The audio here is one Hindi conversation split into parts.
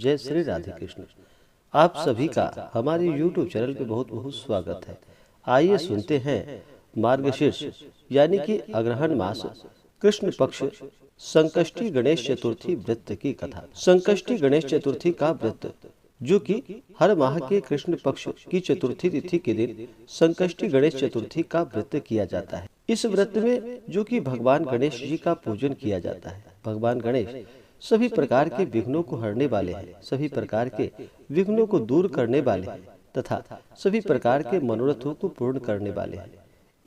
जय श्री राधे कृष्ण। आप सभी का हमारे YouTube चैनल पे बहुत बहुत स्वागत है। आइए सुनते हैं मार्गशीर्ष यानी कि अग्रहण मास कृष्ण पक्ष संकष्टी गणेश चतुर्थी व्रत की कथा। संकष्टी गणेश चतुर्थी का व्रत जो कि हर माह के कृष्ण पक्ष की चतुर्थी तिथि के दिन संकष्टी गणेश चतुर्थी का व्रत किया जाता है। इस व्रत में जो कि भगवान गणेश जी का पूजन किया जाता है। भगवान गणेश सभी प्रकार के विघ्नों को हरने वाले हैं, सभी प्रकार के विघ्नों को दूर करने वाले हैं तथा सभी प्रकार के मनोरथों को पूर्ण करने वाले हैं।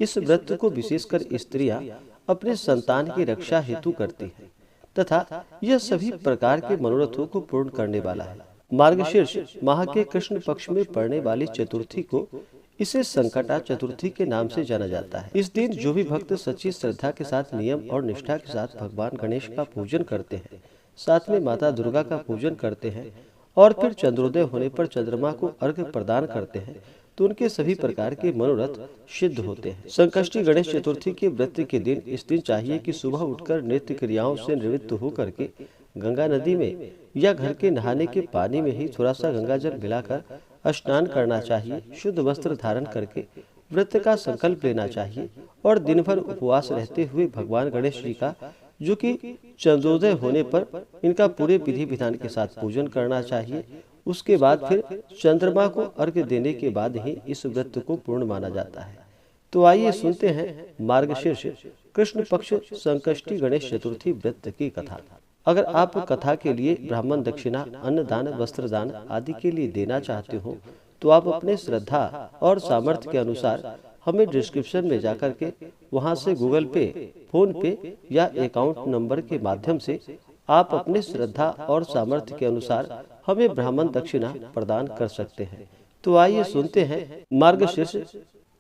इस व्रत को विशेषकर स्त्रियां अपने संतान की रक्षा हेतु करती हैं तथा यह सभी प्रकार के मनोरथों को पूर्ण करने वाला है। मार्गशीर्ष माह के कृष्ण पक्ष में पड़ने वाली चतुर्थी को इसे संकटा चतुर्थी के नाम से जाना जाता है। इस दिन जो भी भक्त सच्ची श्रद्धा के साथ नियम और निष्ठा के साथ भगवान गणेश का पूजन करते हैं, साथ में माता दुर्गा का पूजन करते हैं और फिर चंद्रोदय होने पर चंद्रमा को अर्घ्य प्रदान करते हैं, तो उनके सभी प्रकार के मनोरथ सिद्ध होते हैं। संकष्टी गणेश चतुर्थी के व्रत के दिन इस दिन चाहिए कि सुबह उठकर नित्य क्रियाओं से निवृत्त होकर के गंगा नदी में या घर के नहाने के पानी में ही थोड़ा सा गंगा जल मिलाकर स्नान करना चाहिए। शुद्ध वस्त्र धारण करके व्रत का संकल्प लेना चाहिए और दिन भर उपवास रहते हुए भगवान गणेश जी का जो कि चंद्रोदय होने पर इनका पूरे विधि विधान के साथ पूजन करना चाहिए। उसके बाद फिर चंद्रमा को अर्घ्य देने के बाद ही इस व्रत को पूर्ण माना जाता है। तो आइए सुनते हैं मार्गशीर्ष कृष्ण पक्ष संकष्टी गणेश चतुर्थी व्रत की कथा। अगर आप कथा के लिए ब्राह्मण दक्षिणा, अन्न दान, वस्त्र दान आदि के लिए देना चाहते हो तो आप अपने श्रद्धा और सामर्थ्य के अनुसार हमें डिस्क्रिप्शन में जाकर के वहां से गूगल पे, फोन पे या अकाउंट नंबर के माध्यम से आप अपने श्रद्धा और सामर्थ्य के अनुसार हमें ब्राह्मण दक्षिणा प्रदान कर सकते हैं। तो आइए सुनते हैं मार्गशीर्ष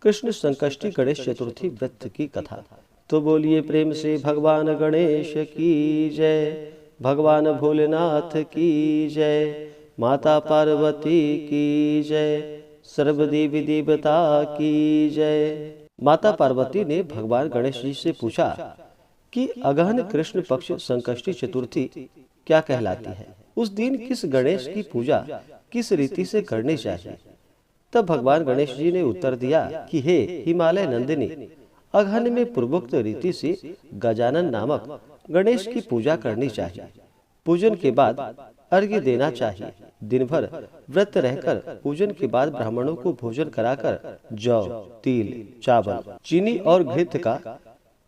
कृष्ण संकष्टी गणेश चतुर्थी व्रत की कथा। तो बोलिए प्रेम से भगवान गणेश की जय, भगवान भोलेनाथ की जय, माता पार्वती की जय, सर्वदेवी देवता की जय। माता पार्वती ने भगवान गणेश जी से पूछा कि अगहन कृष्ण पक्ष संकष्टी चतुर्थी क्या कहलाती है, उस दिन किस गणेश की पूजा किस रीति से करनी चाहिए। तब भगवान गणेश जी ने उत्तर दिया कि हे हिमालय नंदिनी, अगहन में पूर्वोक्त रीति से गजानन नामक गणेश की पूजा करनी चाहिए। पूजन के बाद अर्घ्य देना चाहिए। दिन भर व्रत रहकर पूजन के बाद ब्राह्मणों को भोजन कराकर जौ, तिल, चावल, चीनी और घृत का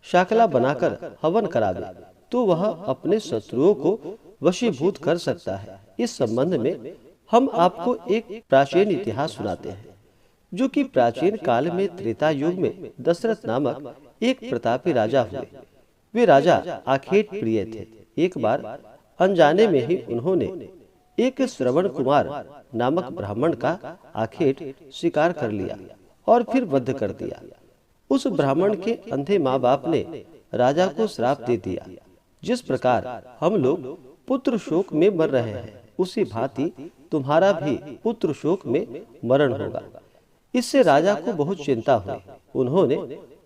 शाकला बनाकर हवन करावे तो वह अपने शत्रुओं को वशीभूत कर सकता है। इस संबंध में हम आपको एक प्राचीन इतिहास सुनाते हैं जो कि प्राचीन काल में त्रेता युग में दशरथ नामक एक प्रतापी राजा हुए। वे राजा आखेट प्रिय थे। एक बार अनजाने में ही उन्होंने एक श्रवण कुमार नामक ब्राह्मण का आखेट शिकार कर लिया और फिर वध कर दिया। उस ब्राह्मण के अंधे माँ बाप ने राजा को श्राप दे दिया। जिस प्रकार हम लोग पुत्र शोक में मर रहे हैं, उसी भांति तुम्हारा भी पुत्र शोक में मरण होगा। इससे राजा को बहुत चिंता हुई। उन्होंने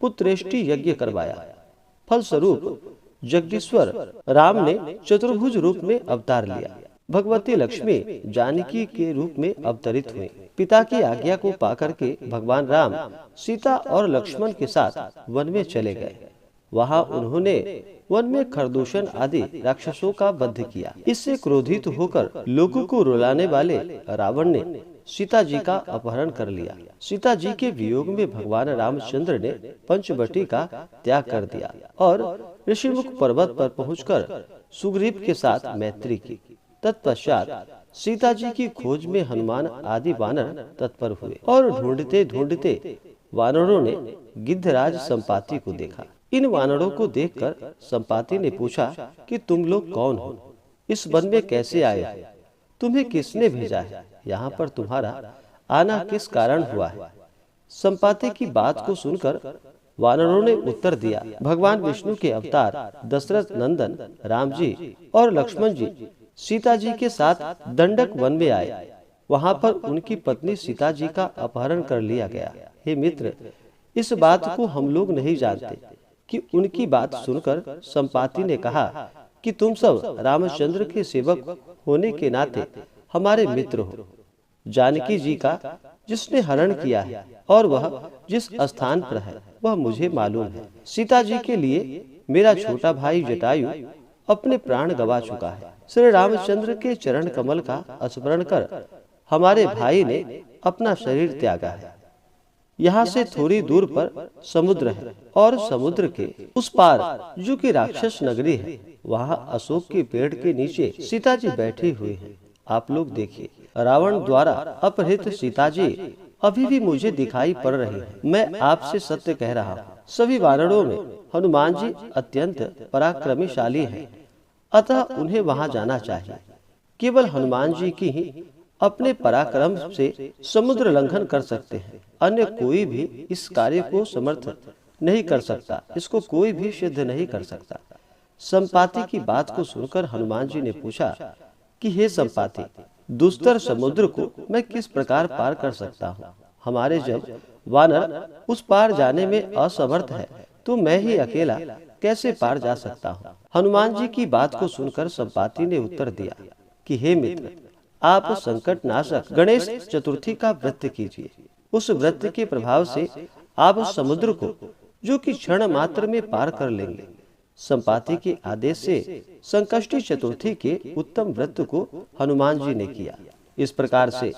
पुत्रेष्टि यज्ञ करवाया। फलस्वरूप जगदीश्वर राम ने चतुर्भुज रूप में अवतार लिया। भगवती लक्ष्मी जानकी के रूप में अवतरित हुई। पिता की आज्ञा को पाकर के भगवान राम सीता और लक्ष्मण के साथ वन में चले गए। वहां उन्होंने वन में खरदूषण आदि राक्षसों का वध किया। इससे क्रोधित होकर लोगों को रुलाने वाले रावण ने सीता जी का अपहरण कर लिया। सीता जी के वियोग में भगवान रामचंद्र ने पंचवटी का त्याग कर दिया और ऋषिमुख पर्वत पर पहुंचकर सुग्रीव के साथ मैत्री की। तत्पश्चात सीता जी की खोज में हनुमान आदि वानर तत्पर हुए और ढूंढते ढूंढते वानरों ने गिद्धराज संपाति को देखा। इन वानरों को देखकर संपाति ने पूछा कि तुम लोग कौन हो, इस वन में कैसे आए हो, तुम्हें किसने भेजा है, यहाँ पर तुम्हारा आना किस कारण हुआ है। संपाति की बात को सुनकर वानरों ने उत्तर दिया, भगवान विष्णु के अवतार दशरथ नंदन राम जी और लक्ष्मण जी सीता जी के साथ दंडक वन में आए। वहां पर उनकी पत्नी सीता जी का अपहरण कर लिया गया। हे मित्र, इस बात को हम लोग नहीं जानते कि उनकी बात सुनकर संपाति ने कहा कि तुम सब रामचंद्र के सेवक होने के नाते हमारे मित्र हो। जानकी जी का जिसने हरण किया है और वह जिस स्थान पर है वह मुझे मालूम है। सीता जी के लिए मेरा छोटा भाई जटायु अपने प्राण गवा चुका है। श्री रामचंद्र के चरण कमल का स्मरण कर हमारे भाई ने अपना शरीर त्यागा है। यहाँ से थोड़ी दूर पर समुद्र है और समुद्र के उस पार जो कि राक्षस नगरी है, वहाँ अशोक के पेड़ के नीचे सीता जी बैठी हुई हैं। आप लोग देखिए, रावण द्वारा अपहृत सीता जी अभी भी मुझे दिखाई पड़ रही है। मैं आपसे सत्य कह रहा हूँ, सभी वानरों में हनुमान जी अत्यंत पराक्रमशाली हैं, अतः उन्हें वहां जाना चाहिए। केवल हनुमान जी की ही अपने पराक्रम से समुद्र लंघन कर सकते हैं, अन्य कोई भी इस कार्य को समर्थ नहीं कर सकता, इसको कोई भी सिद्ध नहीं कर सकता। संपाति की बात को सुनकर हनुमान जी ने पूछा कि हे संपाति, दुस्तर समुद्र को मैं किस प्रकार पार कर सकता हूँ? हमारे जब वानर उस पार जाने में असमर्थ है तो मैं ही अकेला कैसे पार जा सकता हूँ? हनुमान जी की बात को सुनकर संपाति ने उत्तर दिया कि हे मित्र, आप संकट नाशक गणेश चतुर्थी का व्रत कीजिए। उस व्रत के प्रभाव से आप समुद्र को जो कि क्षण मात्र में पार कर लेंगे। संपाति के आदेश से संकष्टी चतुर्थी के उत्तम व्रत को हनुमान जी ने किया। इस प्रकार से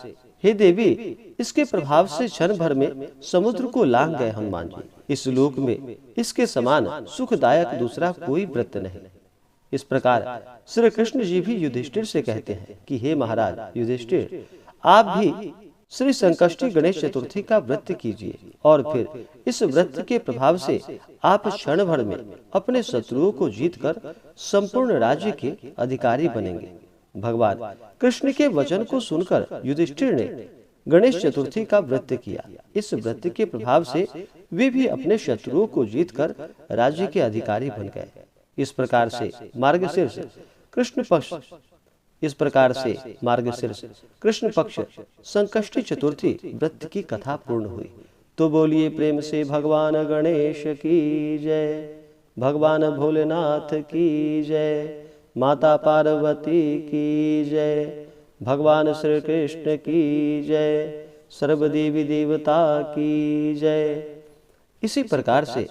हे देवी, इसके प्रभाव से क्षण भर में समुद्र को लांघ गए हनुमान जी। इस लोक में इसके समान सुखदायक दूसरा कोई व्रत नहीं। इस प्रकार श्री कृष्ण जी भी युधिष्ठिर से कहते हैं कि हे महाराज युधिष्ठिर, आप भी श्री संकष्टी गणेश चतुर्थी का व्रत कीजिए और फिर इस व्रत के प्रभाव से आप क्षण भर में अपने शत्रुओं को जीतकर संपूर्ण राज्य के अधिकारी बनेंगे। भगवान कृष्ण के वचन को सुनकर युधिष्ठिर ने गणेश चतुर्थी का व्रत किया। इस व्रत के प्रभाव से वे भी अपने शत्रुओं को जीतकर राज्य के अधिकारी बन गए। इस प्रकार से मार्गशीर्ष कृष्ण पक्ष संकष्टी चतुर्थी व्रत की कथा पूर्ण हुई। तो बोलिए प्रेम से भगवान गणेश की जय, भगवान भोलेनाथ की जय, माता पार्वती की जय, भगवान श्री कृष्ण की जय, सर्वदेवी देवता की जय। इसी प्रकार से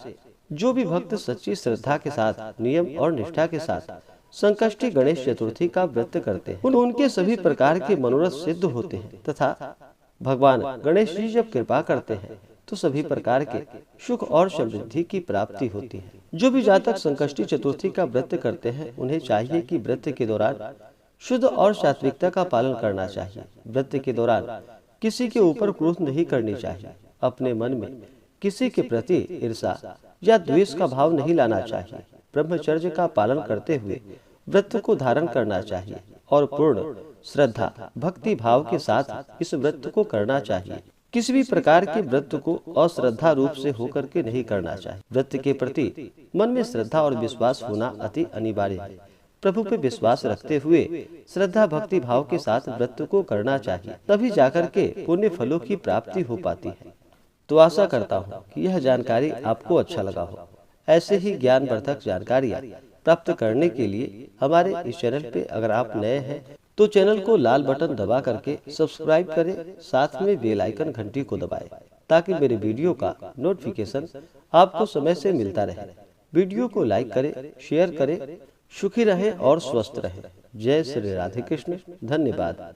जो भी भक्त सच्ची श्रद्धा के साथ, नियम और निष्ठा के साथ संकष्टी गणेश चतुर्थी का व्रत करते हैं, उनके सभी प्रकार के मनोरथ सिद्ध होते हैं तथा भगवान गणेश जी जब कृपा करते हैं तो सभी प्रकार के सुख और समृद्धि की प्राप्ति होती है। जो भी जातक संकष्टी चतुर्थी का व्रत करते हैं, उन्हें चाहिए कि व्रत के दौरान शुद्ध और सात्विकता का पालन करना चाहिए। व्रत के दौरान किसी के ऊपर क्रोध नहीं करनी चाहिए। अपने मन में किसी के प्रति ईर्षा या द्वेष का भाव नहीं लाना चाहिए। ब्रह्मचर्य का पालन करते हुए व्रत को धारण करना चाहिए और पूर्ण श्रद्धा भक्ति भाव के साथ इस व्रत को करना चाहिए। किसी भी प्रकार के व्रत को अश्रद्धा रूप से होकर के नहीं करना चाहिए। व्रत के प्रति मन में श्रद्धा और विश्वास होना अति अनिवार्य है। प्रभु पे विश्वास रखते हुए श्रद्धा भक्ति भाव के साथ व्रत को करना चाहिए, तभी जाकर के पुण्य फलों की प्राप्ति हो पाती है। तो आशा करता हूँ कि यह जानकारी आपको अच्छा लगा हो। ऐसे ही ज्ञानवर्धक जानकारियाँ प्राप्त करने के लिए हमारे इस चैनल पे अगर आप नए हैं तो चैनल को लाल बटन दबा करके सब्सक्राइब करें, साथ में बेल आइकन घंटी को दबाएं ताकि मेरे वीडियो का नोटिफिकेशन आपको समय से मिलता रहे। वीडियो को लाइक करें, शेयर करें। सुखी रहें और स्वस्थ रहें। जय श्री राधे कृष्ण। धन्यवाद।